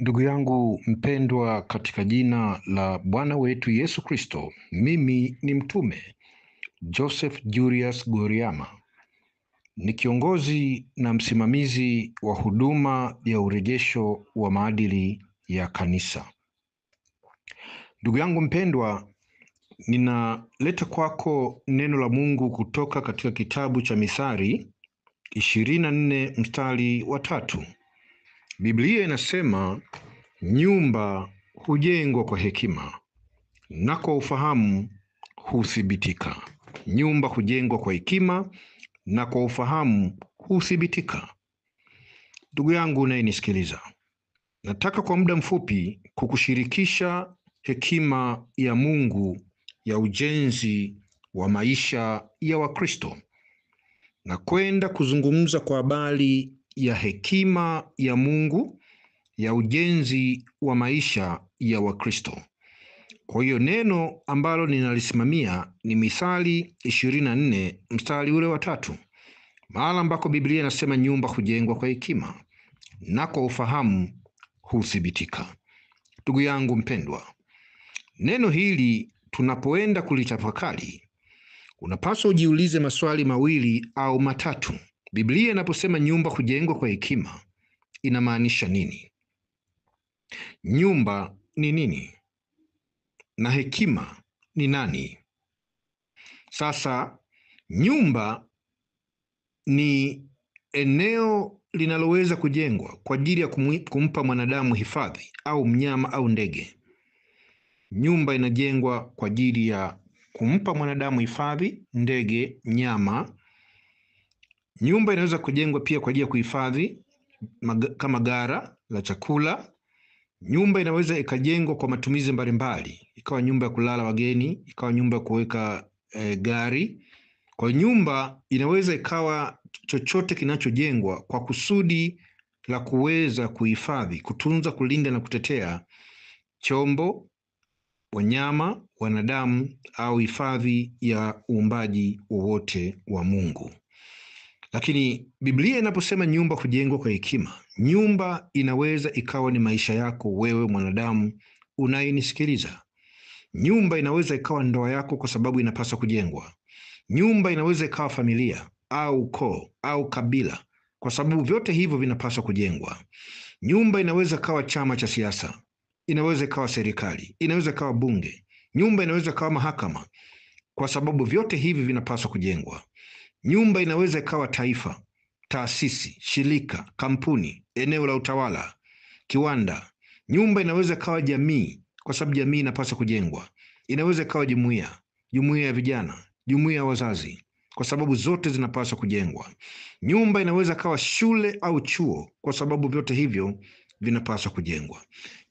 Ndugu yangu mpendwa katika jina la Bwana wetu Yesu Kristo, mimi ni mtume Joseph Julius Gweriama. Ni kiongozi na msimamizi wa huduma ya urejesho wa maadili ya kanisa. Ndugu yangu mpendwa, ninaleta kwako neno la Mungu kutoka katika kitabu cha Mithali 24 mstari wa 3. Biblia inasema, nyumba hujengwa kwa hekima na kwa ufahamu huthibitika. Nyumba hujengwa kwa hekima na kwa ufahamu huthibitika. Ndugu yangu unayenisikiliza, nataka kwa muda mfupi kukushirikisha hekima ya Mungu ya ujenzi wa maisha ya Wakristo, na kwenda kuzungumza kwa habari ya hekima ya Mungu ya ujenzi wa maisha ya Wakristo. Kwa hiyo neno ambalo ninalisimamia ni Mithali 24 mstari ule wa 3, mahala ambako Biblia inasema nyumba hujengwa kwa hekima na kwa ufahamu huthibitika. Ndugu yangu mpendwa, neno hili tunapoenda kulitafakari, unapaswa ujiulize maswali mawili au matatu. Biblia inaposema nyumba hujengwa kwa hekima, inamaanisha nini? Nyumba ni nini? Na hekima ni nani? Sasa, nyumba ni eneo linaloweza kujengwa kwa ajili ya kumpa mwanadamu hifadhi au mnyama au ndege. Nyumba inajengwa kwa ajili ya kumpa mwanadamu hifadhi, ndege, nyama. Nyumba inaweza kujengwa pia kwa ajili ya kuhifadhi kama gara la chakula. Nyumba inaweza ikajengwa kwa matumizi mbalimbali, ikawa nyumba ya kulala wageni, ikawa nyumba ya kuweka gari. Kwa nyumba inaweza ikawa chochote kinachojengwa kwa kusudi la kuweza kuhifadhi, kutunza, kulinda na kutetea chombo, wanyama, wanadamu au hifadhi ya uumbaji wowote wa Mungu. Lakini Biblia inaposema nyumba hujengwa kwa hekima, nyumba inaweza ikawa ni maisha yako wewe mwanadamu unayenisikiliza. Nyumba inaweza ikawa ndoa yako kwa sababu inapaswa kujengwa. Nyumba inaweza ikawa familia au ukoo au kabila kwa sababu vyote hivyo vinapaswa kujengwa. Nyumba inaweza ikawa chama cha siasa, inaweza ikawa serikali, inaweza ikawa bunge. Nyumba inaweza ikawa mahakama kwa sababu vyote hivi vinapaswa kujengwa. Nyumba inaweza ikawa taifa, taasisi, shirika, kampuni, eneo la utawala, kiwanda. Nyumba inaweza ikawa jamii kwa sababu jamii inapaswa kujengwa. Inaweza ikawa jumuiya, jumuiya ya vijana, jumuiya ya wazazi kwa sababu zote zinapaswa kujengwa. Nyumba inaweza ikawa shule au chuo kwa sababu vyote hivyo vinapaswa kujengwa.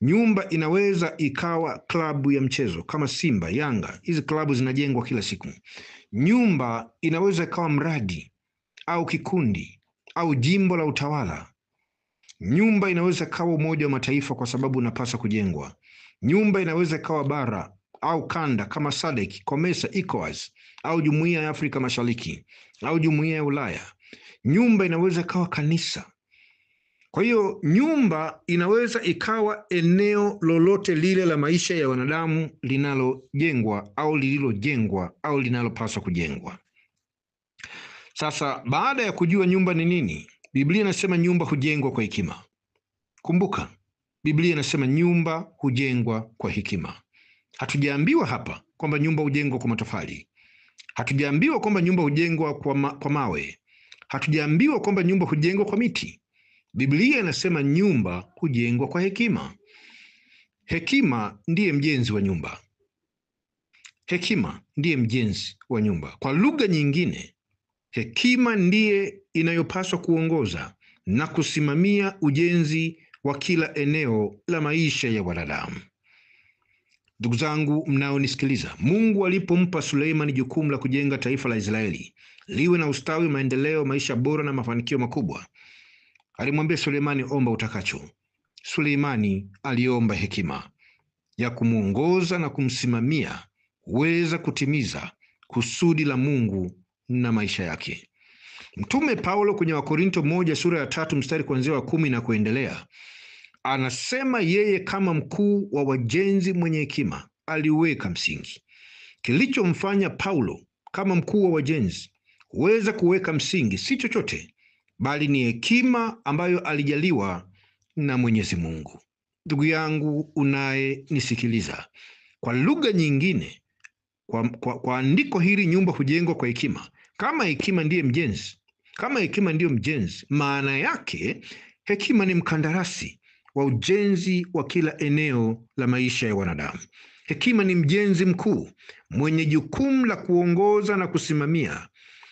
Nyumba inaweza ikawa klabu ya mchezo kama Simba, Yanga. Hizi klabu zinajengwa kila siku. Nyumba inaweza ikawa mradi au kikundi au jimbo la utawala. Nyumba inaweza ikawa Umoja wa Mataifa kwa sababu unapaswa kujengwa. Nyumba inaweza ikawa bara au kanda kama SADC, COMESA, ECOWAS au Jumuiya ya Afrika Mashariki au Jumuiya ya Ulaya. Nyumba inaweza ikawa kanisa. Kwa hiyo nyumba inaweza ikawa eneo lolote lile la maisha ya wanadamu linalojengwa au lililojengwa au linalopaswa kujengwa. Sasa, baada ya kujua nyumba ni nini, Biblia inasema nyumba hujengwa kwa hekima. Kumbuka, Biblia inasema nyumba hujengwa kwa hekima. Hatujaambiwa hapa kwamba nyumba hujengwa kwa matofali. Hatujaambiwa kwamba nyumba hujengwa kwa mawe. Hatujaambiwa kwamba nyumba hujengwa kwa miti. Biblia inasema nyumba hujengwa kwa hekima. Hekima ndiye mjenzi wa nyumba. Hekima ndiye mjenzi wa nyumba. Kwa lugha nyingine, hekima ndiye inayopaswa kuongoza na kusimamia ujenzi wa kila eneo la maisha ya wanadamu. Ndugu zangu mnaonisikiliza, Mungu alipompa Suleimani jukumu la kujenga taifa la Israeli liwe na ustawi, maendeleo, maisha bora na mafanikio makubwa, alimwambia Suleimani, omba utakacho. Suleimani aliomba hekima ya kumuongoza na kumsimamia kuweza kutimiza kusudi la Mungu na maisha yake. Mtume Paulo kwenye Wakorinto 1 sura ya 3 mstari kuanzia wa 10 na kuendelea Anasema yeye kama mkuu wa wajenzi mwenye hekima aliweka msingi. Kilichomfanya Paulo kama mkuu wa wajenzi huweza kuweka msingi si chochote, bali ni hekima ambayo alijaliwa na Mwenyezi Mungu. Ndugu yangu unayenisikiliza, kwa lugha nyingine, kwa andiko hili, nyumba hujengwa kwa hekima. Kama hekima ndiye mjenzi, kama hekima ndiyo mjenzi, maana yake hekima ni mkandarasi wa ujenzi wa kila eneo la maisha ya wanadamu. Hekima ni mjenzi mkuu mwenye jukumu la kuongoza na kusimamia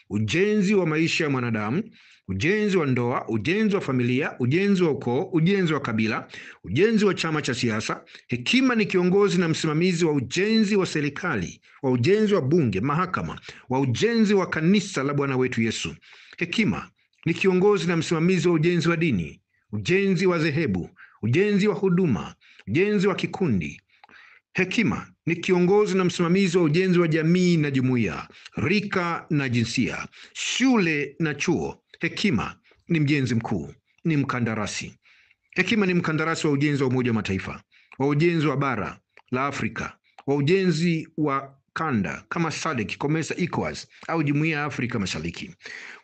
ujenzi wa maisha ya mwanadamu, ujenzi wa ndoa, ujenzi wa familia, ujenzi wa ukoo, ujenzi wa kabila, ujenzi wa chama cha siasa. Hekima ni kiongozi na msimamizi wa ujenzi wa serikali, wa ujenzi wa bunge, mahakama, wa ujenzi wa kanisa la Bwana wetu Yesu. Hekima ni kiongozi na msimamizi wa ujenzi wa dini, ujenzi wa dhehebu, ujenzi wa huduma, ujenzi wa kikundi. Hekima ni kiongozi na msimamizi wa ujenzi wa jamii na jumuiya, rika na jinsia, shule na chuo. Hekima ni mjenzi mkuu, ni mkandarasi. Hekima ni mkandarasi wa ujenzi wa Umoja wa Mataifa, wa ujenzi wa bara la Afrika, wa ujenzi wa kanda kama SADC, COMESA, ECOWAS au Jumuiya ya Afrika Mashariki.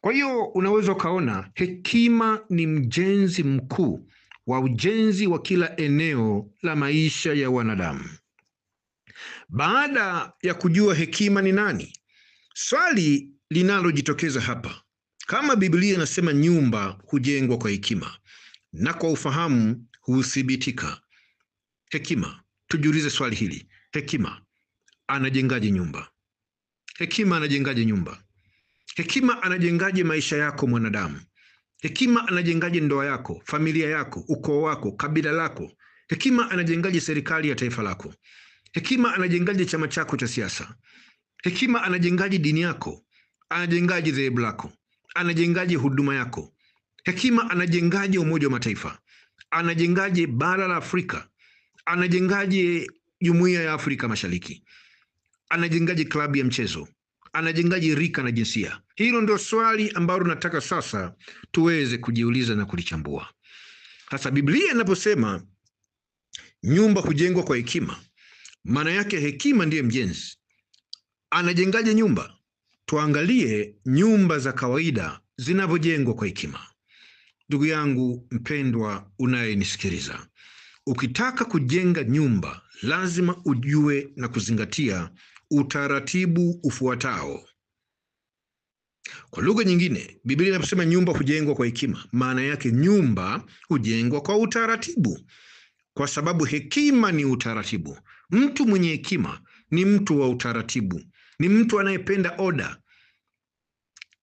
Kwa hiyo unaweza ukaona hekima ni mjenzi mkuu wa ujenzi wa kila eneo la maisha ya wanadamu. Baada ya kujua hekima ni nani, swali linalojitokeza hapa, kama Biblia inasema nyumba hujengwa kwa hekima na kwa ufahamu huthibitika, hekima, tujiulize swali hili: hekima anajengaje nyumba? Hekima anajengaje nyumba? Hekima anajengaje maisha yako mwanadamu? Hekima anajengaje ndoa yako, familia yako, ukoo wako, kabila lako? Hekima anajengaje serikali ya taifa lako? Hekima anajengaje chama chako cha siasa? Hekima anajengaje dini yako? Anajengaje dhehebu lako? Anajengaje huduma yako? Hekima anajengaje Umoja wa Mataifa? Anajengaje bara la Afrika? Anajengaje Jumuiya ya Afrika Mashariki? Anajengaje klabu ya mchezo? Anajengaje rika na jinsia? Hilo ndio swali ambalo nataka sasa tuweze kujiuliza na kulichambua. Sasa Biblia inaposema nyumba hujengwa kwa hekima, maana yake hekima ndiye mjenzi. Anajengaje nyumba? Tuangalie nyumba za kawaida zinavyojengwa kwa hekima. Ndugu yangu mpendwa unayenisikiliza, ukitaka kujenga nyumba lazima ujue na kuzingatia utaratibu ufuatao. Kwa lugha nyingine, Biblia inaposema nyumba hujengwa kwa hekima, maana yake nyumba hujengwa kwa utaratibu, kwa sababu hekima ni utaratibu. Mtu mwenye hekima ni mtu wa utaratibu, ni mtu anayependa order.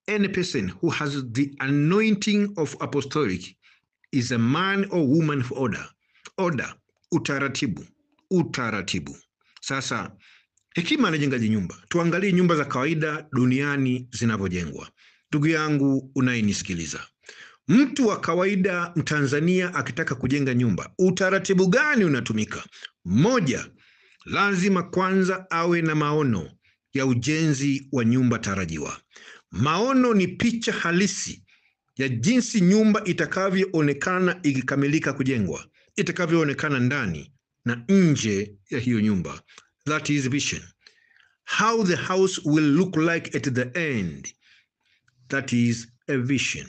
Any person who has the anointing of apostolic is a man or woman of order. Order, utaratibu, utaratibu. Sasa hekima anajengaje nyumba? Tuangalie nyumba za kawaida duniani zinavyojengwa. Ndugu yangu unayenisikiliza, mtu wa kawaida Mtanzania akitaka kujenga nyumba, utaratibu gani unatumika? Moja, lazima kwanza awe na maono ya ujenzi wa nyumba tarajiwa. Maono ni picha halisi ya jinsi nyumba itakavyoonekana ikikamilika kujengwa, itakavyoonekana ndani na nje ya hiyo nyumba. That is vision. How the house will look like at the end. That is a vision.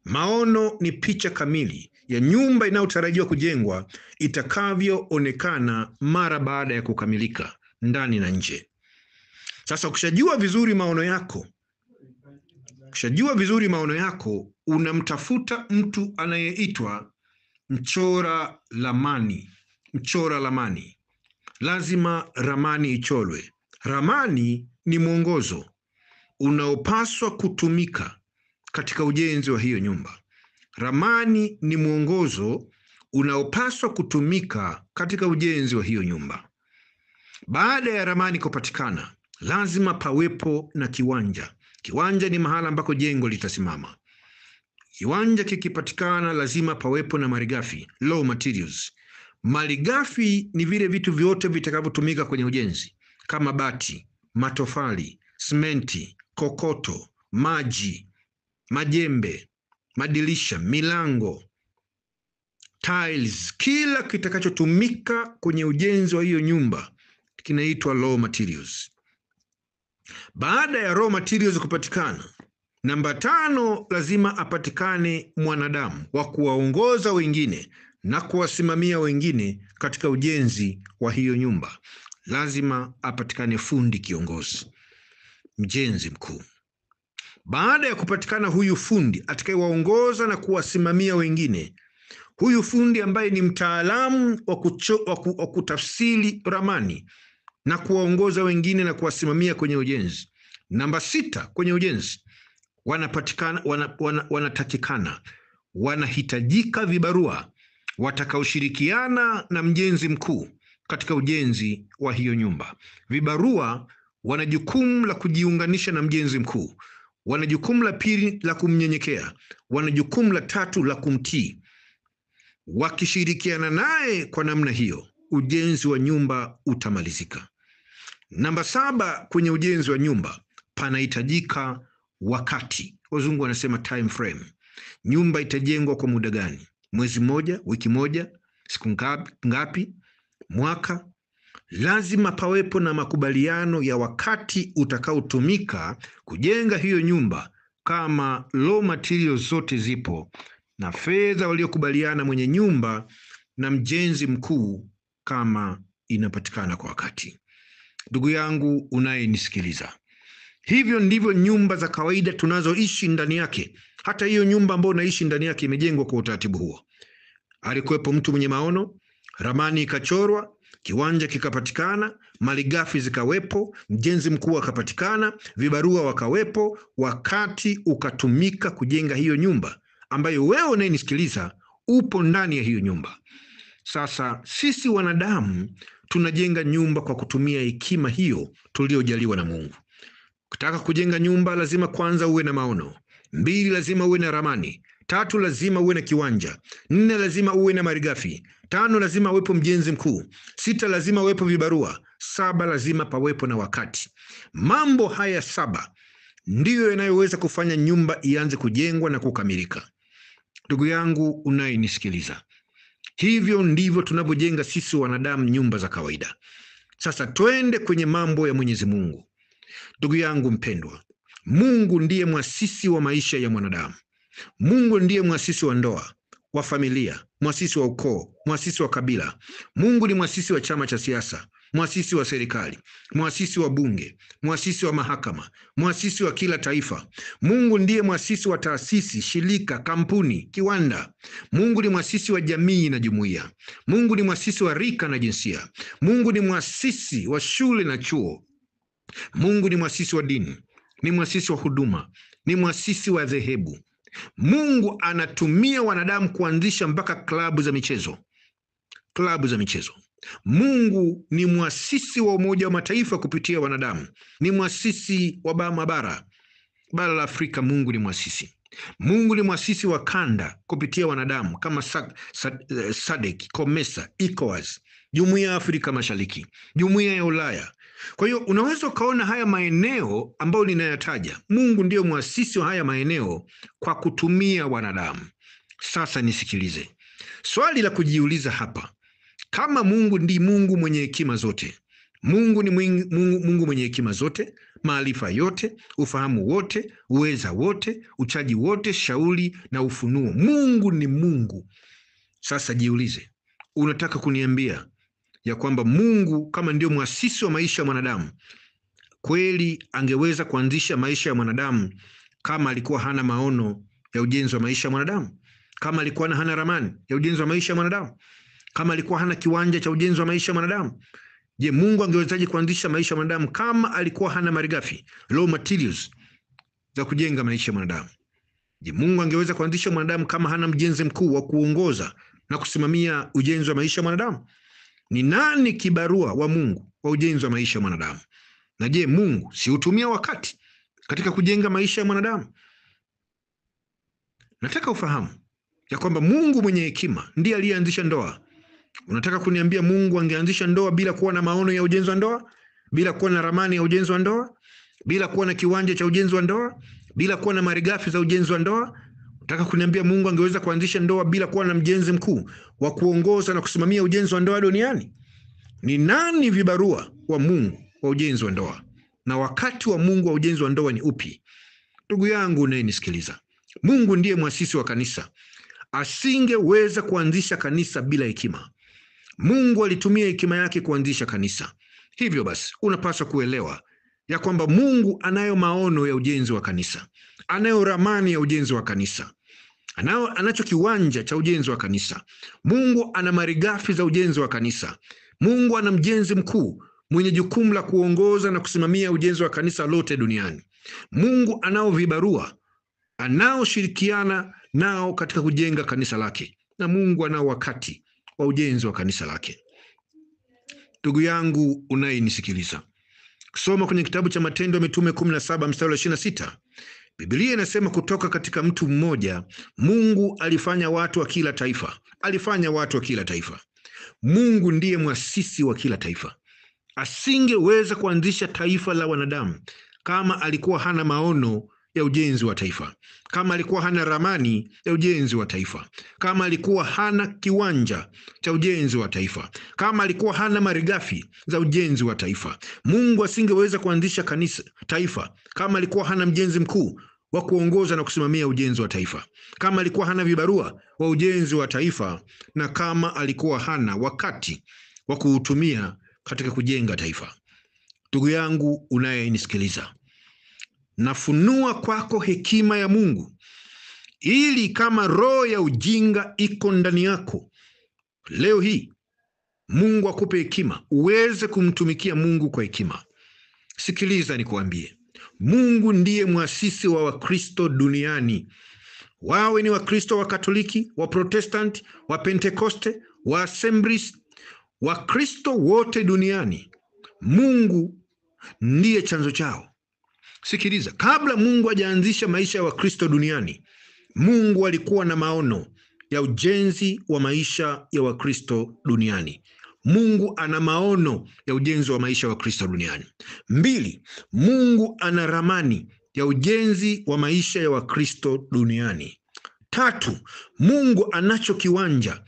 Maono ni picha kamili ya nyumba inayotarajiwa kujengwa itakavyoonekana mara baada ya kukamilika ndani na nje. Sasa ukishajua vizuri maono yako, unamtafuta mtu anayeitwa mchora ramani. Mchora ramani. Lazima ramani icholwe. Ramani ni mwongozo unaopaswa kutumika katika ujenzi wa hiyo nyumba. Ramani ni mwongozo unaopaswa kutumika katika ujenzi wa hiyo nyumba. Baada ya ramani kupatikana, lazima pawepo na kiwanja. Kiwanja ni mahala ambako jengo litasimama. Kiwanja kikipatikana, lazima pawepo na malighafi, raw materials. Malighafi ni vile vitu vyote vitakavyotumika kwenye ujenzi, kama bati, matofali, simenti, kokoto, maji, majembe, madirisha, milango, tiles, kila kitakachotumika kwenye ujenzi wa hiyo nyumba kinaitwa raw materials. Baada ya raw materials kupatikana, namba 5, lazima apatikane mwanadamu wa kuwaongoza wengine na kuwasimamia wengine katika ujenzi wa hiyo nyumba. Lazima apatikane fundi kiongozi, mjenzi mkuu. Baada ya kupatikana huyu fundi atakayewaongoza na kuwasimamia wengine, huyu fundi ambaye ni mtaalamu wa kutafsiri ramani na kuwaongoza wengine na kuwasimamia kwenye ujenzi. Namba 6, kwenye ujenzi wanahitajika vibarua watakaoshirikiana na mjenzi mkuu katika ujenzi wa hiyo nyumba. Vibarua wana jukumu la kujiunganisha na mjenzi mkuu, wana jukumu la pili la kumnyenyekea, wana jukumu la 3 la kumtii. Wakishirikiana naye kwa namna hiyo, ujenzi wa nyumba utamalizika. Namba 7, kwenye ujenzi wa nyumba panahitajika wakati. Wazungu wanasema time frame. Nyumba itajengwa kwa muda gani? Mwezi mmoja, wiki moja, siku ngapi, mwaka? Lazima pawepo na makubaliano ya wakati utakaotumika kujenga hiyo nyumba, kama raw materials zote zipo na fedha waliokubaliana mwenye nyumba na mjenzi mkuu kama inapatikana kwa wakati. Ndugu yangu unayenisikiliza, hivyo ndivyo nyumba za kawaida tunazoishi ndani yake. Hata hiyo nyumba ambayo unaishi ndani yake imejengwa kwa utaratibu huo. Alikuwepo mtu mwenye maono, ramani ikachorwa, kiwanja kikapatikana, malighafi zikawepo, mjenzi mkuu akapatikana, vibarua wakawepo, wakati ukatumika kujenga hiyo nyumba ambayo wewe unayenisikiliza upo ndani ya hiyo nyumba. Sasa sisi wanadamu tunajenga nyumba kwa kutumia hekima hiyo tuliojaliwa na Mungu. Ukitaka kujenga nyumba lazima kwanza uwe na maono. 2, lazima uwe na ramani. 3, lazima uwe na kiwanja. 4, lazima uwe na malighafi. 5, lazima uwepo mjenzi mkuu. 6, lazima uwepo vibarua. 7, lazima pawepo na wakati. Mambo haya 7 ndiyo yanayoweza kufanya nyumba ianze kujengwa na kukamilika. Ndugu yangu unayenisikiliza, hivyo ndivyo tunavyojenga sisi wanadamu nyumba za kawaida. Sasa twende kwenye mambo ya Mwenyezi Mungu. Ndugu yangu mpendwa, Mungu ndiye mwasisi wa maisha ya mwanadamu. Mungu ndiye mwasisi wa ndoa, wa familia, mwasisi wa ukoo, mwasisi wa kabila. Mungu ni mwasisi wa chama cha siasa, mwasisi wa serikali, mwasisi wa bunge, mwasisi wa mahakama, mwasisi wa kila taifa. Mungu ndiye mwasisi wa taasisi, shirika, kampuni, kiwanda. Mungu ni mwasisi wa jamii na jumuiya. Mungu ni mwasisi wa rika na jinsia. Mungu ni mwasisi wa shule na chuo. Mungu ni mwasisi wa dini, ni mwasisi wa huduma, ni mwasisi wa dhehebu. Mungu anatumia wanadamu kuanzisha mpaka klabu za michezo. Mungu ni mwasisi wa Umoja wa Mataifa kupitia wanadamu. Ni mwasisi wa bara la Afrika. Mungu ni mwasisi. Mungu ni mwasisi wa kanda kupitia wanadamu kama SADC, COMESA, ECOWAS, Jumuiya ya Afrika Mashariki, Jumuiya ya Ulaya. Kwa hiyo unaweza ukaona haya maeneo ambayo ninayataja, Mungu ndiyo mwasisi wa haya maeneo kwa kutumia wanadamu. Sasa nisikilize. Swali la kujiuliza hapa, kama Mungu ndi Mungu mwenye hekima zote, Mungu ni Mungu mwenye hekima zote, maarifa yote, ufahamu wote, uweza wote, uchaji wote, shauri na ufunuo. Mungu ni Mungu. Sasa jiulize, unataka kuniambia ya kwamba Mungu kama ndio mwasisi wa maisha ya mwanadamu, kweli angeweza kuanzisha maisha ya mwanadamu kama alikuwa hana maono ya ujenzi wa maisha ya mwanadamu? Kama alikuwa hana ramani ya ujenzi wa maisha ya mwanadamu? Kama alikuwa hana kiwanja cha ujenzi wa maisha ya mwanadamu? Je, Mungu angewezaje kuanzisha maisha ya mwanadamu kama alikuwa hana malighafi, raw materials za kujenga maisha ya mwanadamu? Je, Mungu angeweza kuanzisha mwanadamu kama hana mjenzi mkuu wa kuongoza na kusimamia ujenzi wa maisha ya mwanadamu? Ni nani kibarua wa Mungu wa ujenzi wa maisha ya mwanadamu? Na je, Mungu si hutumia wakati katika kujenga maisha ya mwanadamu? Nataka ufahamu ya kwamba Mungu mwenye hekima ndiye aliyeanzisha ndoa. Unataka kuniambia Mungu angeanzisha ndoa bila kuwa na maono ya ujenzi wa ndoa, bila kuwa na ramani ya ujenzi wa ndoa, bila kuwa na kiwanja cha ujenzi wa ndoa, bila kuwa na malighafi za ujenzi wa ndoa? Nataka kuniambia Mungu angeweza kuanzisha ndoa bila kuwa na mjenzi mkuu wa kuongoza na kusimamia ujenzi wa ndoa duniani? Ni nani vibarua wa Mungu wa ujenzi wa ndoa? Na wakati wa Mungu wa ujenzi wa ndoa ni upi? Ndugu yangu unayenisikiliza, Mungu ndiye mwasisi wa kanisa. Asingeweza kuanzisha kanisa bila hekima. Mungu alitumia hekima yake kuanzisha kanisa. Hivyo basi, unapaswa kuelewa ya kwamba Mungu anayo maono ya ujenzi wa kanisa. Anayo ramani ya ujenzi wa kanisa. Anacho kiwanja cha ujenzi wa kanisa. Mungu ana malighafi za ujenzi wa kanisa. Mungu ana mjenzi mkuu mwenye jukumu la kuongoza na kusimamia ujenzi wa kanisa lote duniani. Mungu anao vibarua anaoshirikiana nao katika kujenga kanisa lake, na Mungu anao wakati wa ujenzi wa kanisa lake. Ndugu yangu unayenisikiliza, kusoma kwenye kitabu cha Matendo ya Mitume 17 mstari wa 26, Biblia inasema kutoka katika mtu mmoja Mungu alifanya watu wa kila taifa. Alifanya watu wa kila taifa. Mungu ndiye mwasisi wa kila taifa. Asingeweza kuanzisha taifa la wanadamu kama alikuwa hana maono ya ujenzi wa taifa, kama alikuwa hana ramani ya ujenzi wa taifa, kama alikuwa hana kiwanja cha ujenzi wa taifa, kama alikuwa hana malighafi za ujenzi wa taifa. Mungu asingeweza kuanzisha taifa kama alikuwa hana mjenzi mkuu wa kuongoza na kusimamia ujenzi wa taifa, kama alikuwa hana vibarua wa ujenzi wa taifa, na kama alikuwa hana wakati wa kuutumia katika kujenga taifa. Ndugu yangu unayenisikiliza, nafunua kwako hekima ya Mungu, ili kama roho ya ujinga iko ndani yako leo hii, Mungu akupe hekima uweze kumtumikia Mungu kwa hekima. Sikiliza nikuambie, Mungu ndiye mwasisi wa Wakristo duniani. Wawe ni Wakristo wa Katoliki, wa Protestant, wa Pentekoste, wa Assemblies, Wakristo wote duniani, Mungu ndiye chanzo chao. Sikiliza, kabla Mungu hajaanzisha maisha ya Wakristo duniani, Mungu alikuwa na maono ya ujenzi wa maisha ya Wakristo duniani. Mungu ana maono ya ujenzi wa maisha ya Wakristo duniani. 2, Mungu ana ramani ya ujenzi wa maisha ya Wakristo duniani. 3, Mungu anacho kiwanja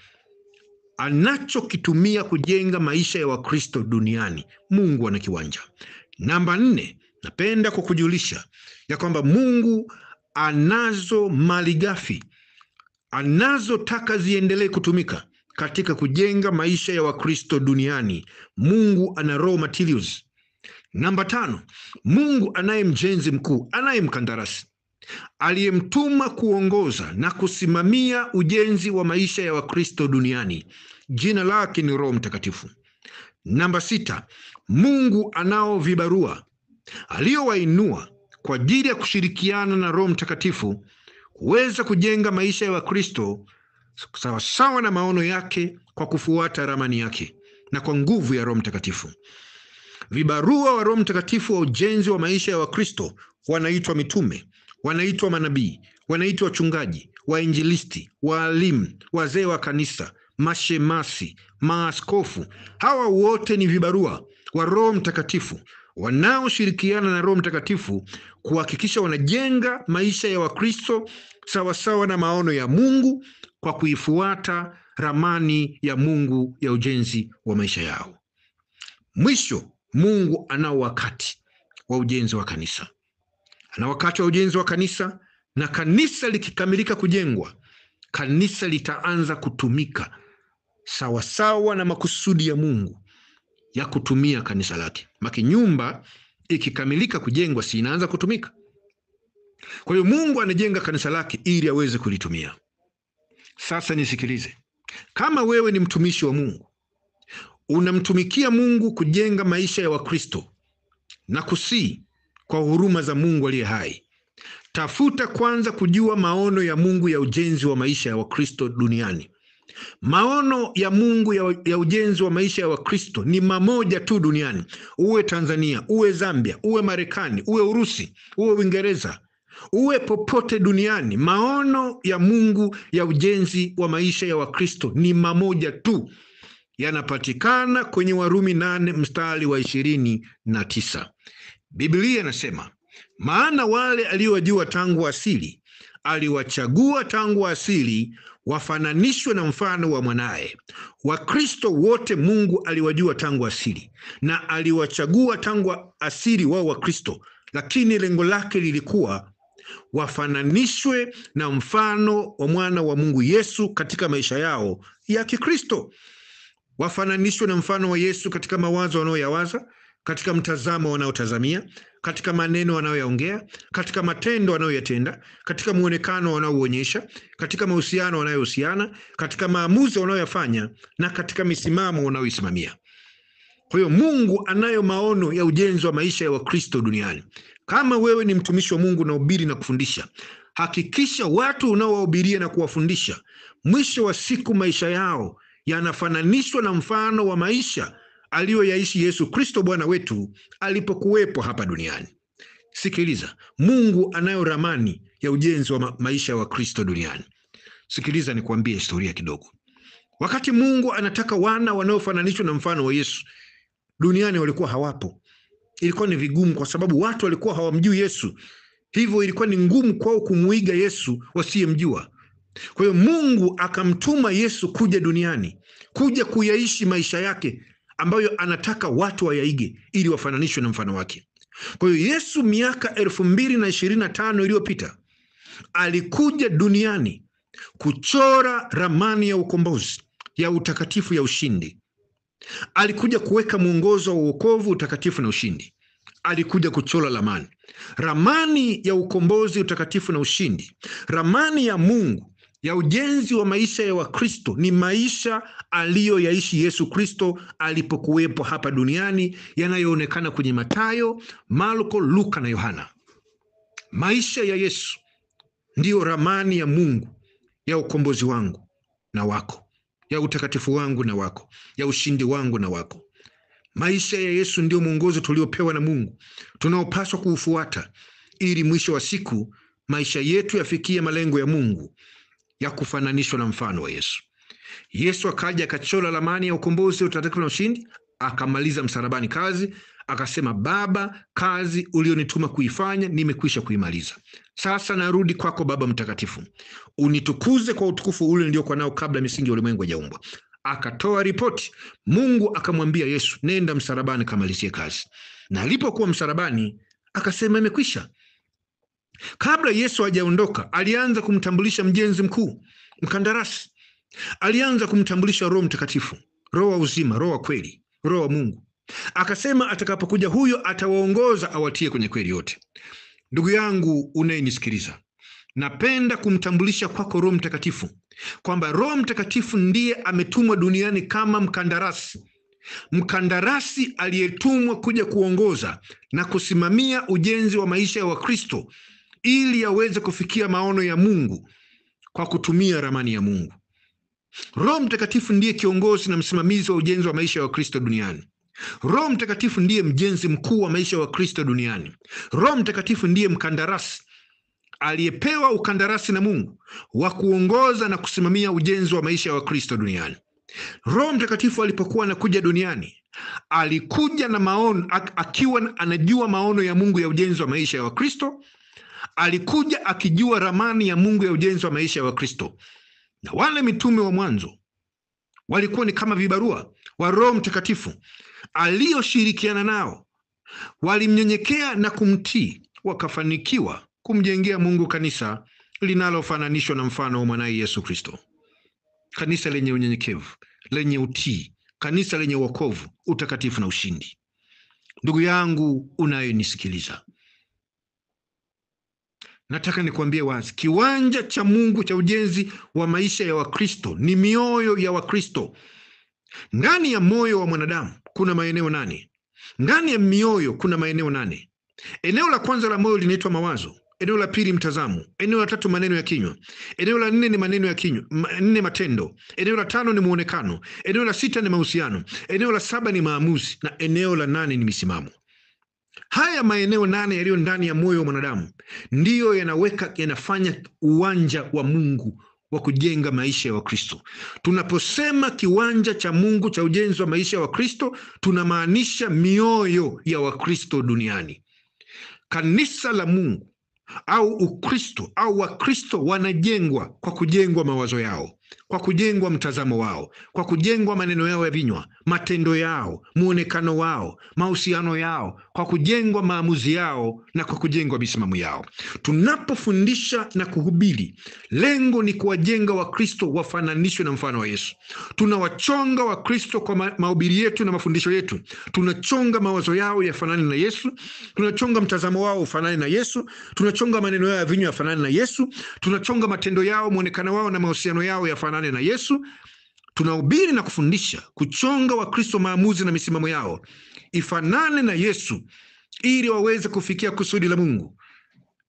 anachokitumia kujenga maisha ya Wakristo duniani. Mungu ana kiwanja. Namba 4, napenda kukujulisha ya kwamba Mungu anazo malighafi anazotaka ziendelee kutumika katika kujenga maisha ya Wakristo duniani. Mungu ana raw materials. Namba 5, Mungu anaye mjenzi mkuu, anaye mkandarasi aliyemtuma kuongoza na kusimamia ujenzi wa maisha ya Wakristo duniani. Jina lake ni Roho Mtakatifu. Namba 6, Mungu anao vibarua aliyowainua kwa ajili ya kushirikiana na Roho Mtakatifu kuweza kujenga maisha ya Wakristo sawasawa na maono yake, kwa kufuata ramani yake na kwa nguvu ya Roho Mtakatifu. Vibarua wa Roho Mtakatifu wa ujenzi wa maisha ya Wakristo wanaitwa mitume, wanaitwa manabii, wanaitwa wachungaji, wainjilisti, waalimu, wazee wa kanisa, mashemasi, maaskofu. Hawa wote ni vibarua wa Roho Mtakatifu wanaoshirikiana na Roho Mtakatifu kuhakikisha wanajenga maisha ya Wakristo sawasawa na maono ya Mungu, kwa kuifuata ramani ya Mungu ya ujenzi wa maisha yao. Mwisho, Mungu anao wakati wa ujenzi wa kanisa. Ana wakati wa ujenzi wa kanisa, na kanisa likikamilika kujengwa, kanisa litaanza kutumika sawasawa na makusudi ya Mungu ya kutumia kanisa lake. Maki nyumba ikikamilika kujengwa, si inaanza kutumika? Kwa hiyo Mungu anajenga kanisa lake ili aweze kulitumia. Sasa nisikilize, kama wewe ni mtumishi wa Mungu, unamtumikia Mungu kujenga maisha ya Wakristo na kusii kwa huruma za Mungu aliye hai, tafuta kwanza kujua maono ya Mungu ya ujenzi wa maisha ya Wakristo duniani. Maono ya Mungu ya ujenzi wa maisha ya Wakristo ni mamoja tu duniani. Uwe Tanzania, uwe Zambia, uwe Marekani, uwe Urusi, uwe Uingereza, uwe popote duniani, maono ya Mungu ya ujenzi wa maisha ya Wakristo ni mamoja tu. Yanapatikana kwenye Warumi 8 mstari wa 29. Biblia inasema, maana wale aliowajua tangu asili aliwachagua tangu asili wafananishwe na mfano wa mwanaye. Wakristo wote Mungu aliwajua tangu asili na aliwachagua tangu asili wao Wakristo, lakini lengo lake lilikuwa wafananishwe na mfano wa mwana wa Mungu Yesu katika maisha yao ya Kikristo. Wafananishwe na mfano wa Yesu katika mawazo wanayoyawaza, katika mtazamo wanaotazamia, katika maneno wanayoyaongea, katika matendo wanayoyatenda, katika muonekano wanaoonyesha, katika mahusiano wanayohusiana, katika maamuzi wanayoyafanya na katika misimamo wanayoisimamia. Kwa hiyo Mungu anayo maono ya ujenzi wa maisha ya Wakristo duniani. Kama wewe ni mtumishi wa Mungu unahubiri na kufundisha, hakikisha watu unaowahubiria na kuwafundisha mwisho wa siku maisha yao yanafananishwa na mfano wa maisha aliyoyaishi Yesu Kristo Bwana wetu alipokuwepo hapa duniani. Sikiliza, Mungu anayo ramani ya ujenzi wa maisha ya Wakristo duniani. Sikiliza nikwambie historia kidogo. Wakati Mungu anataka wana wanaofananishwa na mfano wa Yesu, duniani walikuwa hawapo. Ilikuwa ni vigumu kwa sababu watu walikuwa hawamjui Yesu. Hivyo ilikuwa ni ngumu kwao kumuiga Yesu wasiyemjua. Kwa hiyo Mungu akamtuma Yesu kuja duniani, kuja kuyaishi maisha yake ambayo anataka watu wayaige ili wafananishwe na mfano wake. Kwa hiyo Yesu miaka 2025 iliyopita alikuja duniani kuchora ramani ya ukombozi, ya utakatifu, ya ushindi. Alikuja kuweka mwongozo wa wokovu, utakatifu na ushindi. Alikuja kuchora ramani ya ukombozi, utakatifu na ushindi. Ramani ya Mungu ya ujenzi wa maisha ya Wakristo ni maisha aliyoyaishi Yesu Kristo alipokuwepo hapa duniani, yanayoonekana kwenye Mathayo, Marko, Luka na Yohana. Maisha ya Yesu ndiyo ramani ya Mungu ya ukombozi wangu na wako, ya utakatifu wangu na wako, ya ushindi wangu na wako. Maisha ya Yesu ndio mwongozo tuliopewa na Mungu, tunaopaswa kuufuata ili mwisho wa siku maisha yetu yafikie malengo ya Mungu ya kufananishwa na mfano wa Yesu. Yesu akaja akachora ramani ya ukombozi, utakatifu na ushindi, akamaliza msalabani kazi, akasema, Baba, kazi ulionituma kuifanya nimekwisha kuimaliza. Sasa narudi kwako Baba mtakatifu. Unitukuze kwa utukufu ule niliokuwa nao kabla misingi ya ulimwengu hajaumbwa. Akatoa ripoti. Mungu akamwambia Yesu, nenda msalabani kamalizie kazi. Na alipokuwa msalabani akasema imekwisha. Kabla Yesu hajaondoka, alianza kumtambulisha mjenzi mkuu, mkandarasi. Alianza kumtambulisha Roho Mtakatifu, Roho wa uzima, Roho wa kweli, Roho wa Mungu. Akasema atakapokuja huyo atawaongoza, awatie kwenye kweli yote. Ndugu yangu unayenisikiliza, napenda kumtambulisha kwako Roho Mtakatifu, kwamba Roho Mtakatifu ndiye ametumwa duniani kama mkandarasi. Mkandarasi aliyetumwa kuja kuongoza na kusimamia ujenzi wa maisha ya Wakristo ili yaweze kufikia maono ya Mungu kwa kutumia ramani ya Mungu. Roho Mtakatifu ndiye kiongozi na msimamizi wa ujenzi wa maisha ya Wakristo duniani. Roho Mtakatifu ndiye mjenzi mkuu wa maisha ya Wakristo duniani. Roho Mtakatifu ndiye mkandarasi aliyepewa ukandarasi na Mungu wa kuongoza na kusimamia ujenzi wa maisha ya Wakristo duniani. Roho Mtakatifu alipokuwa anakuja duniani, alikuja na maono, akiwa anajua maono ya Mungu ya ujenzi wa maisha ya Wakristo. Alikuja akijua ramani ya Mungu ya ujenzi wa maisha ya Wakristo. Na wale mitume wa mwanzo walikuwa ni kama vibarua wa Roho Mtakatifu aliyoshirikiana nao. Walimnyenyekea na kumtii, wakafanikiwa kumjengea Mungu kanisa linalofananishwa na mfano wa mwanaye Yesu Kristo. Kanisa lenye unyenyekevu, lenye utii, kanisa lenye wokovu, utakatifu na ushindi. Ndugu yangu unayenisikiliza, nataka nikwambie wazi, kiwanja cha Mungu cha ujenzi wa maisha ya Wakristo ni mioyo ya Wakristo. Ndani ya moyo wa mwanadamu kuna maeneo 8. Ndani ya mioyo kuna maeneo 8. Eneo la kwanza la moyo linaitwa mawazo. Eneo la pili mtazamo. Eneo la tatu maneno ya kinywa. Eneo la 4 ni maneno ya kinywa, 4 matendo. Eneo la 5 ni muonekano. Eneo la 6 ni mahusiano. Eneo la 7 ni maamuzi, na eneo la 8 ni misimamo. Haya maeneo 8 yaliyo ndani ya moyo wa mwanadamu ndiyo yanafanya uwanja wa Mungu wa kujenga maisha ya Wakristo. Tunaposema kiwanja cha Mungu cha ujenzi wa maisha ya Wakristo, tunamaanisha mioyo ya Wakristo duniani. Kanisa la Mungu au Ukristo au Wakristo wanajengwa kwa kujengwa mawazo yao, kwa kujengwa mtazamo wao, kwa kujengwa maneno yao ya vinywa, matendo yao, muonekano wao, mahusiano yao, kwa kujengwa maamuzi yao na kwa kujengwa misimamo yao. Tunapofundisha na kuhubiri, lengo ni kuwajenga Wakristo wafananishwe na mfano wa Yesu. Tunawachonga Wakristo kwa mahubiri yetu na mafundisho yetu. Tunachonga mawazo yao yafanane na Yesu, tunachonga mtazamo wao ufanane na Yesu, tunachonga maneno yao ya vinywa yafanane na Yesu, tunachonga matendo yao, muonekano wao na mahusiano yao yafanane na Yesu. Tunahubiri na kufundisha kuchonga Wakristo maamuzi na misimamo yao ifanane na Yesu, ili waweze kufikia kusudi la Mungu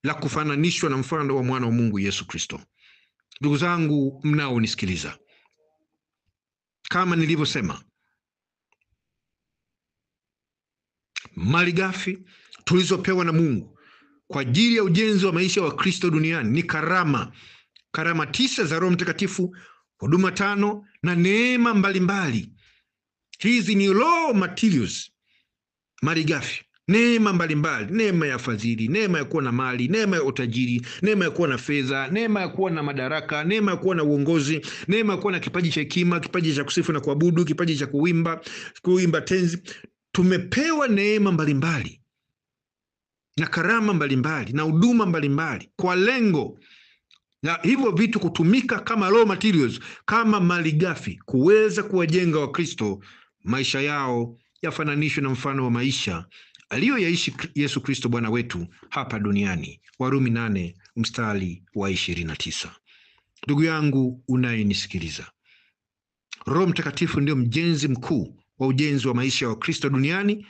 la kufananishwa na mfano wa mwana wa Mungu Yesu Kristo. Ndugu zangu mnaonisikiliza, kama nilivyosema, malighafi tulizopewa na Mungu kwa ajili ya ujenzi wa maisha wa Kristo duniani ni karama 9 za Roho Mtakatifu, huduma 5 na neema mbalimbali. Hizi ni raw materials, malighafi, neema mbalimbali: neema ya fadhili, neema ya kuwa na mali, neema ya utajiri, neema ya kuwa na fedha, neema ya kuwa na madaraka, neema ya kuwa na uongozi, neema ya kuwa na kipaji cha hekima, kipaji cha kusifu na kuabudu, kipaji cha kuimba tenzi. Tumepewa neema mbalimbali na karama mbalimbali na huduma mbalimbali kwa lengo na hivyo vitu kutumika kama raw materials, kama malighafi, kuweza kuwajenga Wakristo maisha yao yafananishwe na mfano wa maisha aliyoyaishi Yesu Kristo Bwana wetu hapa duniani. Warumi 8 mstari wa 29. Ndugu yangu unayenisikiliza, Roho Mtakatifu ndio mjenzi mkuu wa ujenzi wa maisha ya Wakristo duniani,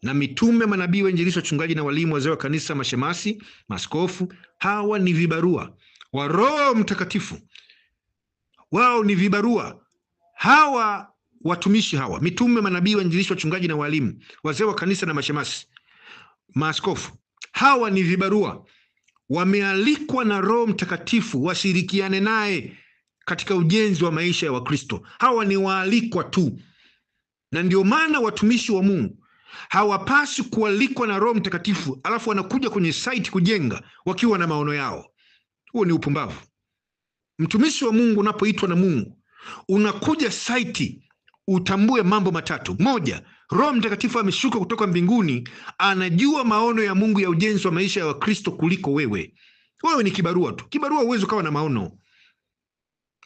na mitume, manabii, wainjilisti, wachungaji na walimu, wazee wa kanisa, mashemasi, maaskofu, hawa ni vibarua wa Roho Mtakatifu. Wao ni vibarua. Hawa watumishi hawa, mitume, manabii, wainjilisti, wachungaji na walimu, wazee wa kanisa na mashemasi, maaskofu, hawa ni vibarua. Wamealikwa na Roho Mtakatifu washirikiane naye katika ujenzi wa maisha ya Wakristo. Hawa ni waalikwa tu. Na ndio maana watumishi wa Mungu hawapaswi kualikwa na Roho Mtakatifu alafu wanakuja kwenye site kujenga wakiwa na maono yao. Huo ni upumbavu. Mtumishi wa Mungu unapoitwa na Mungu, unakuja site utambue mambo matatu. Moja, Roho Mtakatifu ameshuka kutoka mbinguni, anajua maono ya Mungu ya ujenzi wa maisha ya Wakristo kuliko wewe. Wewe ni kibarua tu. Kibarua huwezi ukawa na maono.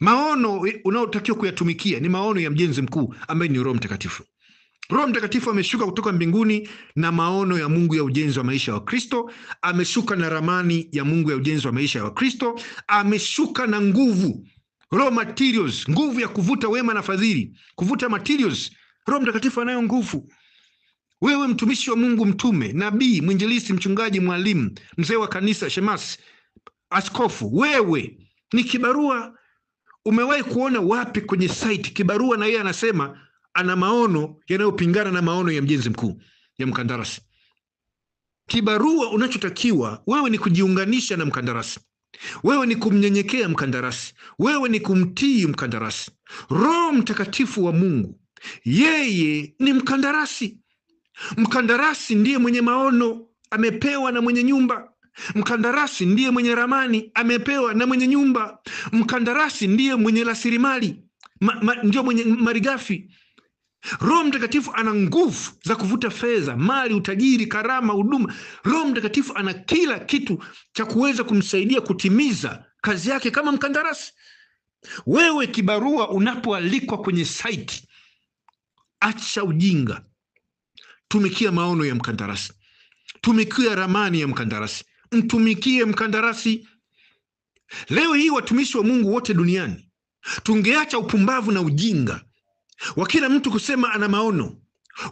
Maono unaotakiwa kuyatumikia ni maono ya mjenzi mkuu ambaye ni Roho Mtakatifu. Roho Mtakatifu ameshuka kutoka mbinguni na maono ya Mungu ya ujenzi wa maisha ya Wakristo. Ameshuka na ramani ya Mungu ya ujenzi wa maisha ya Wakristo. Ameshuka na nguvu, raw materials, nguvu ya kuvuta wema na fadhili, kuvuta materials. Roho Mtakatifu anayo nguvu. Wewe mtumishi wa Mungu, mtume, nabii, mwinjilisti, mchungaji, mwalimu, mzee wa kanisa, shemasi, askofu, wewe ni kibarua. Umewahi kuona wapi kwenye site kibarua na yeye anasema ana maono yanayopingana na maono ya mjenzi mkuu, ya mkandarasi? Kibarua unachotakiwa wewe ni kujiunganisha na mkandarasi. Wewe ni kumnyenyekea mkandarasi. Wewe ni kumtii mkandarasi. Roho Mtakatifu wa Mungu, yeye ni mkandarasi. Mkandarasi ndiye mwenye maono, amepewa na mwenye nyumba. Mkandarasi ndiye mwenye ramani, amepewa na mwenye nyumba. Mkandarasi ndiye mwenye rasilimali, ndio mwenye malighafi. Roho Mtakatifu ana nguvu za kuvuta fedha, mali, utajiri, karama, huduma. Roho Mtakatifu ana kila kitu cha kuweza kumsaidia kutimiza kazi yake kama mkandarasi. Wewe kibarua unapoalikwa kwenye site, acha ujinga. Tumikia maono ya mkandarasi. Tumikia ramani ya mkandarasi. Mtumikie mkandarasi. Leo hii watumishi wa Mungu wote duniani tungeacha upumbavu na ujinga wa kila mtu kusema ana maono.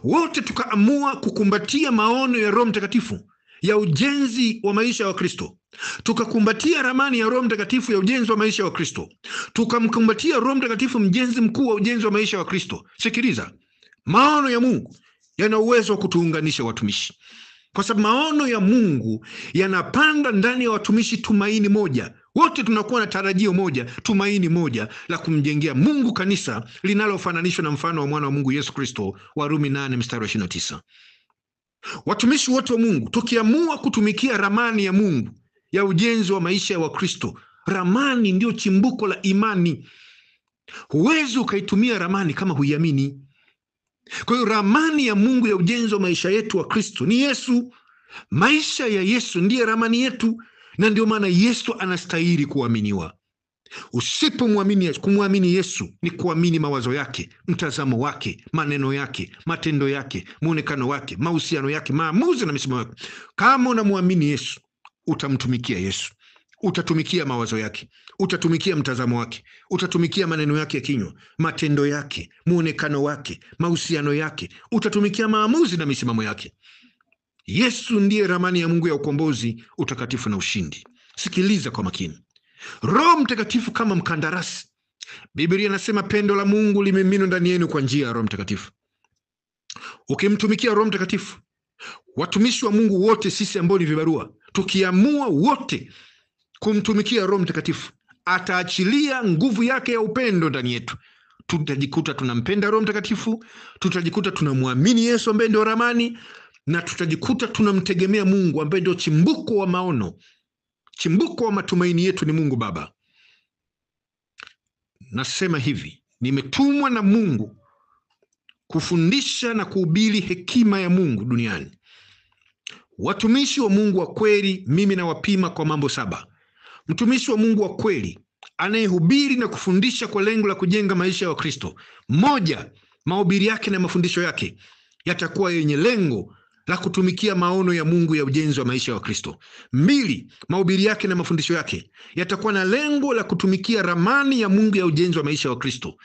Wote tukaamua kukumbatia maono ya Roho Mtakatifu ya ujenzi wa maisha ya Wakristo. Tukakumbatia ramani ya Roho Mtakatifu ya ujenzi wa maisha ya Wakristo. Tukamkumbatia Roho Mtakatifu mjenzi mkuu wa ujenzi wa maisha ya Wakristo. Sikiliza, maono ya Mungu yana uwezo wa kutuunganisha watumishi, kwa sababu maono ya Mungu yanapanda ndani ya watumishi tumaini moja. Wote tunakuwa na tarajio moja, tumaini moja la kumjengea Mungu kanisa linalofananishwa na mfano wa mwana wa Mungu Yesu Kristo. Warumi 8 mstari wa 29. Watumishi wote wa Mungu tukiamua kutumikia ramani ya Mungu ya ujenzi wa maisha ya Wakristo. Ramani ndio chimbuko la imani. Huwezi ukaitumia ramani kama huiamini. Kwa hiyo ramani ya Mungu ya ujenzi wa maisha yetu wa Kristo ni Yesu. Maisha ya Yesu ndiye ramani yetu, na ndio maana Yesu anastahili kuaminiwa. Kumwamini Yesu ni kuamini mawazo yake, mtazamo wake, maneno yake, matendo yake, muonekano wake, mahusiano yake, maamuzi na misimamo yake. Kama unamwamini Yesu, utamtumikia Yesu. Utatumikia mawazo yake, utatumikia mtazamo wake, utatumikia maneno yake ya kinywa, matendo yake, muonekano wake, mahusiano yake, utatumikia maamuzi na misimamo yake. Yesu ndiye ramani ya Mungu ya ukombozi, utakatifu na ushindi. Sikiliza kwa makini. Roho Mtakatifu kama mkandarasi. Biblia inasema pendo la Mungu limemiminwa ndani yenu kwa njia ya Roho Mtakatifu. Ukimtumikia Roho Mtakatifu, watumishi wa Mungu wote sisi ambao ni vibarua, tukiamua wote kumtumikia Roho Mtakatifu, ataachilia nguvu yake ya upendo ndani yetu. Tutajikuta tunampenda Roho Mtakatifu, tutajikuta tunamwamini Yesu ambaye ndio ramani, na tutajikuta tunamtegemea Mungu ambaye ndio chimbuko wa maono. Chimbuko wa matumaini yetu ni Mungu Baba. Nasema hivi, nimetumwa na Mungu kufundisha na kuhubiri hekima ya Mungu duniani. Watumishi wa Mungu wa kweli mimi nawapima kwa mambo 7. Mtumishi wa Mungu wa kweli anayehubiri na kufundisha kwa lengo la kujenga maisha ya Wakristo. 1, mahubiri yake na mafundisho yake yatakuwa yenye lengo la kutumikia maono ya Mungu ya ujenzi wa maisha ya Wakristo. 2, mahubiri yake na mafundisho yake yatakuwa na lengo la kutumikia ramani ya Mungu ya ujenzi wa maisha ya Wakristo.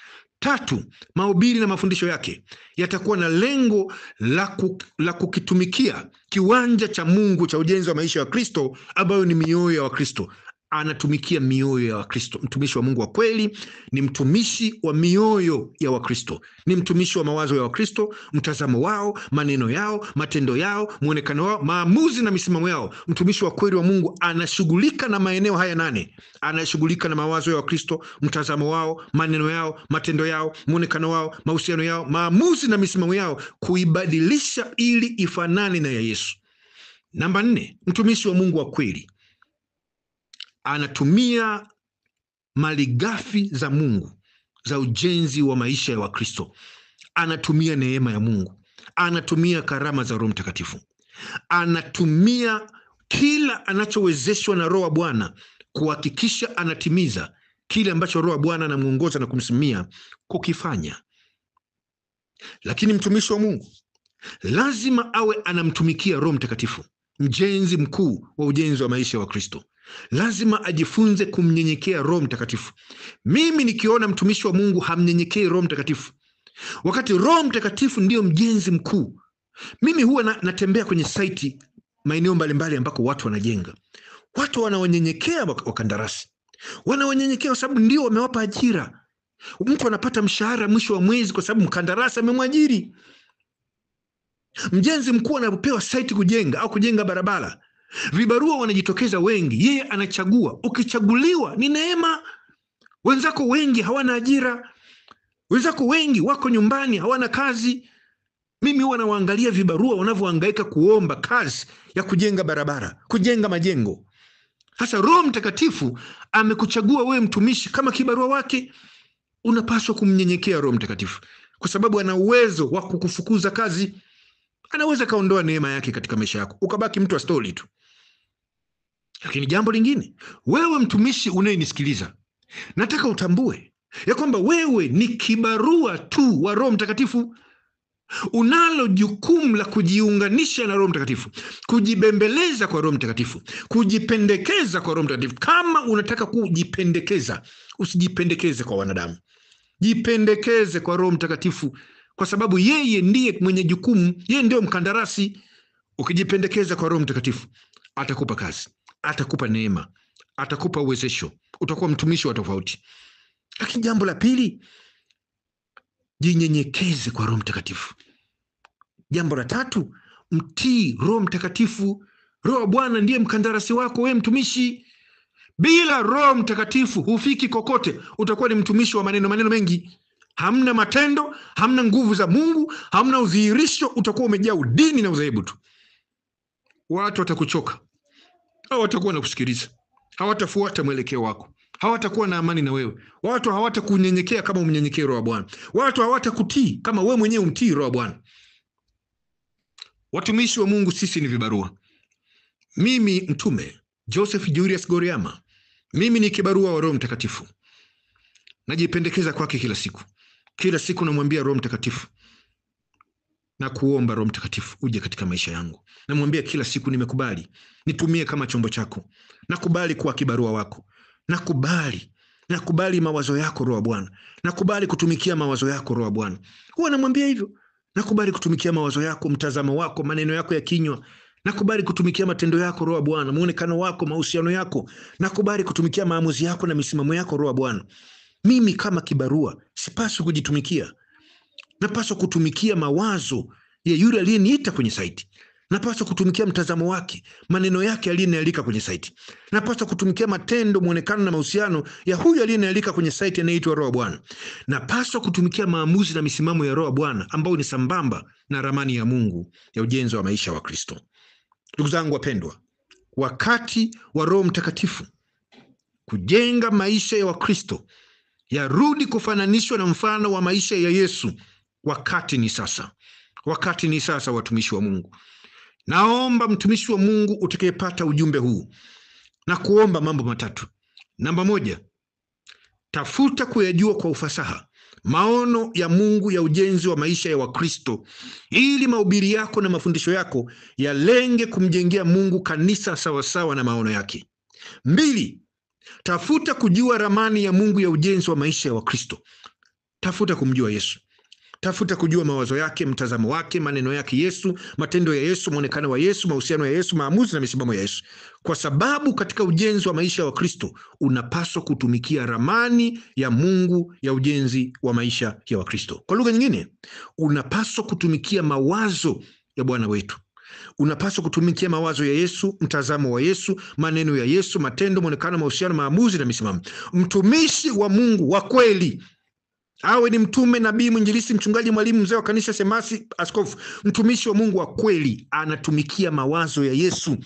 3, mahubiri na mafundisho yake yatakuwa na lengo la kukitumikia kiwanja cha Mungu cha ujenzi wa maisha ya Wakristo, ambayo ni mioyo ya Wakristo. Anatumikia mioyo ya Wakristo. Mtumishi wa Mungu wa kweli ni mtumishi wa mioyo ya Wakristo, ni mtumishi wa mawazo ya Wakristo, mtazamo wao, maneno yao, matendo yao, muonekano wao, maamuzi na misimamo yao. Mtumishi wa kweli wa Mungu anashughulika na maeneo haya 8. Anashughulika na mawazo ya Wakristo, mtazamo wao, maneno yao, matendo yao, muonekano wao, mahusiano yao, maamuzi na misimamo yao, kuibadilisha ili ifanane na ya Yesu. Namba 4, mtumishi wa Mungu wa kweli anatumia malighafi za Mungu za ujenzi wa maisha ya Wakristo. Anatumia neema ya Mungu, anatumia karama za Roho Mtakatifu, anatumia kila anachowezeshwa na Roho wa Bwana kuhakikisha anatimiza kile ambacho Roho wa Bwana anamuongoza na kumsimamia kukifanya. Lakini mtumishi wa Mungu lazima awe anamtumikia Roho Mtakatifu, mjenzi mkuu wa ujenzi wa maisha ya Wakristo. Lazima ajifunze kumnyenyekea Roho Mtakatifu. Mimi nikiona mtumishi wa Mungu hamnyenyekei Roho Mtakatifu, wakati Roho Mtakatifu ndio mjenzi mkuu. Mimi huwa natembea kwenye site, maeneo mbalimbali ambako watu wanajenga. Watu wanawanyenyekea wakandarasi, wanawanyenyekea kwa sababu ndio wamewapa ajira. Mtu anapata mshahara mwisho wa mwezi kwa sababu mkandarasi amemwajiri. Mjenzi mkuu anapewa site kujenga au kujenga barabara, vibarua wanajitokeza wengi, yeye anachagua. Ukichaguliwa ni neema. Wenzako wengi hawana ajira, wenzako wengi wako nyumbani hawana kazi. Mimi huwa nawaangalia vibarua wanavyohangaika kuomba kazi ya kujenga barabara, kujenga majengo. Sasa Roho Mtakatifu amekuchagua wewe mtumishi kama kibarua wake. Unapaswa kumnyenyekea Roho Mtakatifu kwa sababu ana uwezo wa kukufukuza kazi. Anaweza kaondoa neema yake katika maisha yako, ukabaki mtu wa stori tu. Lakini jambo lingine, wewe mtumishi unayenisikiliza, nataka utambue ya kwamba wewe ni kibarua tu wa Roho Mtakatifu. Unalo jukumu la kujiunganisha na Roho Mtakatifu, kujibembeleza kwa Roho Mtakatifu, kujipendekeza kwa Roho Mtakatifu. Kama unataka kujipendekeza, usijipendekeze kwa wanadamu. Jipendekeze kwa Roho Mtakatifu, kwa sababu yeye ndiye mwenye jukumu, yeye ndio mkandarasi. Ukijipendekeza kwa Roho Mtakatifu, atakupa kazi, atakupa neema, atakupa uwezesho, utakuwa mtumishi wa tofauti. Lakini jambo la pili, jinyenyekeze kwa Roho Mtakatifu. Jambo la tatu, mtii Roho Mtakatifu. Roho wa Bwana ndiye mkandarasi wako wewe mtumishi. Bila Roho Mtakatifu hufiki kokote. Utakuwa ni mtumishi wa maneno mengi. Hamna matendo, hamna nguvu za Mungu, hamna udhihirisho. Utakuwa umejaa udini na udhaibu tu. Watu watakuchoka. hawatakuwa na kusikiliza, hawatafuata mwelekeo wako, hawatakuwa na amani na wewe. Watu hawatakunyenyekea kama umnyenyekee Roho wa Bwana. Watu hawatakutii kama wewe mwenyewe umtii Roho wa Bwana. Watumishi wa Mungu, sisi ni vibarua. Mimi mtume Joseph Julius Goriama, mimi ni kibarua wa Roho Mtakatifu. Najipendekeza kwake kila siku. Kila siku namwambia Roho Mtakatifu, na kuomba Roho Mtakatifu uje katika maisha yangu. Namwambia kila siku, nimekubali, nitumie kama chombo chako. Nakubali kuwa kibarua wako. Nakubali mawazo yako Roho wa Bwana. Nakubali kutumikia mawazo yako Roho wa Bwana. Huwa namwambia hivyo. Nakubali kutumikia mawazo yako, mtazamo wako, maneno yako ya kinywa. Nakubali kutumikia matendo yako Roho wa Bwana, muonekano wako, mahusiano yako. Nakubali kutumikia maamuzi yako na misimamo yako Roho wa Bwana. Mimi kama kibarua sipaswi kujitumikia. Napaswa kutumikia mawazo ya yule aliyeniita kwenye site. Napaswa kutumikia mtazamo wake, maneno yake aliyenialika kwenye site. Napaswa kutumikia matendo, muonekano na mahusiano ya huyu aliyenialika kwenye site anaitwa Roho wa Bwana. Napaswa kutumikia maamuzi na misimamo ya Roho wa Bwana ambao ni sambamba na ramani ya Mungu ya ujenzi wa maisha wa Kristo. Ndugu zangu wapendwa, wakati wa Roho Mtakatifu kujenga maisha ya Wakristo yarudi kufananishwa na mfano wa maisha ya Yesu, wakati ni sasa. Wakati ni sasa, watumishi wa Mungu. Naomba mtumishi wa Mungu utakayepata ujumbe huu na kuomba mambo matatu. Namba 1, tafuta kuyajua kwa ufasaha maono ya Mungu ya ujenzi wa maisha ya Wakristo, ili mahubiri yako na mafundisho yako yalenge kumjengea Mungu kanisa sawasawa na maono yake. 2, tafuta kujua ramani ya Mungu ya ujenzi wa maisha ya Wakristo. Tafuta kumjua Yesu. Tafuta kujua mawazo yake, mtazamo wake, maneno yake Yesu, matendo ya Yesu, muonekano wa Yesu, mahusiano ya Yesu, maamuzi na misimamo ya Yesu. Kwa sababu katika ujenzi wa maisha wa Kristo unapaswa kutumikia ramani ya Mungu ya ujenzi wa maisha ya Wakristo. Kwa lugha nyingine, unapaswa kutumikia mawazo ya Bwana wetu. Unapaswa kutumikia mawazo ya Yesu, mtazamo wa Yesu, maneno ya Yesu, matendo, muonekano, mahusiano, maamuzi na misimamo. Mtumishi wa Mungu wa kweli, awe ni mtume, nabii, mwinjilisti, mchungaji, mwalimu, mzee wa kanisa, shemasi, askofu, mtumishi wa Mungu wa kweli anatumikia mawazo ya Yesu,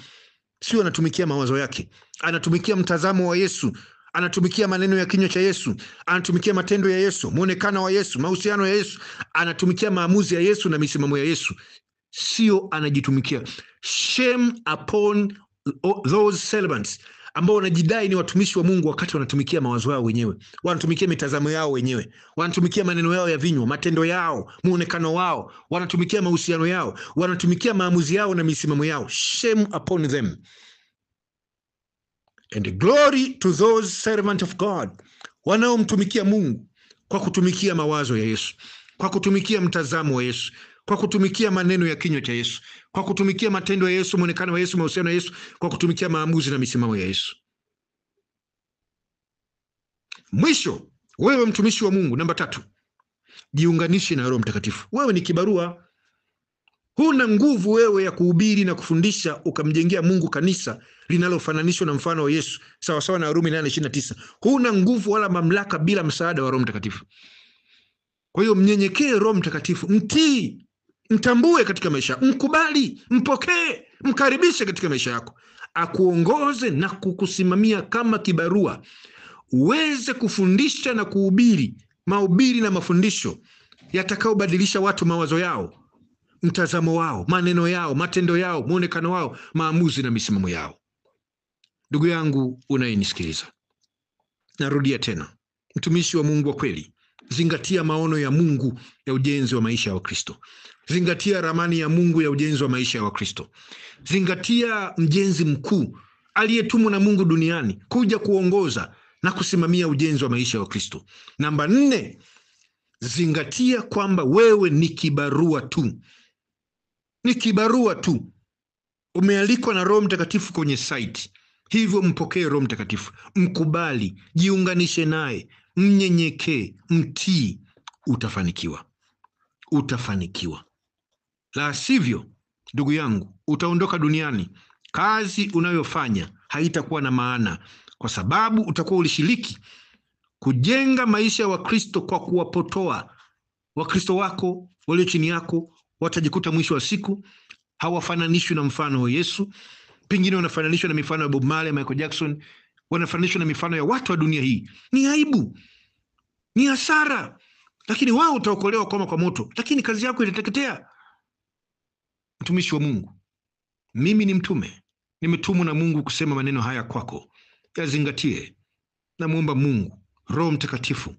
sio anatumikia mawazo yake. Anatumikia mtazamo wa Yesu, anatumikia maneno ya kinywa cha Yesu, anatumikia matendo ya Yesu, muonekano wa Yesu, mahusiano ya Yesu, anatumikia maamuzi ya Yesu na misimamo ya Yesu, sio anajitumikia. Shame upon those servants ambao wanajidai ni watumishi wa Mungu wakati wanatumikia mawazo yao wenyewe, wanatumikia mitazamo yao wenyewe, wanatumikia maneno yao ya vinywa, matendo yao, muonekano wao, wanatumikia mahusiano yao, wanatumikia maamuzi yao na misimamo yao. Shame upon them. And glory to those servants of God wanaomtumikia Mungu kwa kutumikia mawazo ya Yesu, kwa kutumikia mtazamo wa Yesu, kwa kutumikia maneno ya kinywa cha Yesu, kwa kutumikia matendo ya Yesu, muonekano wa Yesu, mahusiano ya Yesu, kwa kutumikia maamuzi na misimamo ya Yesu. Mwisho, wewe mtumishi wa Mungu, namba 3, jiunganishe na Roho Mtakatifu. Wewe ni kibarua. Huna nguvu wewe ya kuhubiri na kufundisha ukamjengea Mungu kanisa linalofananishwa na mfano wa Yesu, sawa sawa na Warumi 8:29. Huna nguvu wala mamlaka bila msaada wa Roho Mtakatifu. Kwa hiyo mnyenyekee Roho Mtakatifu, mtii, mtambue katika maisha, mkubali, mpokee, mkaribishe katika maisha yako, akuongoze na kukusimamia kama kibarua, uweze kufundisha na kuhubiri mahubiri na mafundisho yatakayobadilisha watu mawazo yao, mtazamo wao, maneno yao, matendo yao, muonekano wao, maamuzi na misimamo yao. Ndugu yangu unayenisikiliza, narudia tena, mtumishi wa Mungu wa kweli, zingatia maono ya Mungu ya ujenzi wa maisha ya Wakristo. Zingatia ramani ya Mungu ya ujenzi wa maisha ya Wakristo. Zingatia mjenzi mkuu aliyetumwa na Mungu duniani kuja kuongoza na kusimamia ujenzi wa maisha ya Wakristo. Namba 4, zingatia kwamba wewe ni kibarua tu. Ni kibarua tu. Umealikwa na Roho Mtakatifu kwenye site. Hivyo mpokee Roho Mtakatifu, mkubali, jiunganishe naye, mnyenyekee, mtii, utafanikiwa. Utafanikiwa. La sivyo, ndugu yangu, utaondoka duniani, kazi unayofanya haitakuwa na maana, kwa sababu utakuwa ulishiriki kujenga maisha ya Wakristo kwa kuwapotoa. Wakristo wako walio chini yako watajikuta mwisho wa siku hawafananishwi na mfano wa Yesu, pengine wanafananishwa na mifano ya Bob Marley, Michael Jackson, wanafananishwa na mifano ya watu wa dunia hii. Ni aibu, ni hasara, lakini wao utaokolewa kwa moto, lakini kazi yako itateketea. Mtumishi wa Mungu, mimi ni mtume, nimetumwa na Mungu kusema maneno haya kwako. Yazingatie. Namuomba Mungu Roho Mtakatifu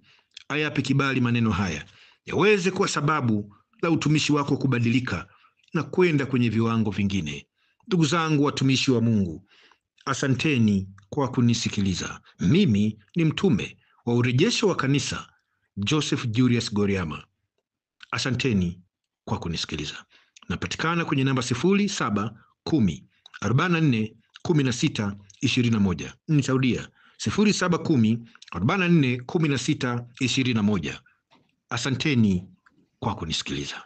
ayape kibali maneno haya yaweze kuwa sababu la utumishi wako kubadilika na kwenda kwenye viwango vingine. Ndugu zangu watumishi wa Mungu, asanteni kwa kunisikiliza. Mimi ni mtume wa urejesho wa kanisa, Joseph Julius Goriama. Asanteni kwa kunisikiliza. Napatikana kwenye namba 0710441621. Nitarudia 0710441621. Asanteni kwa kunisikiliza.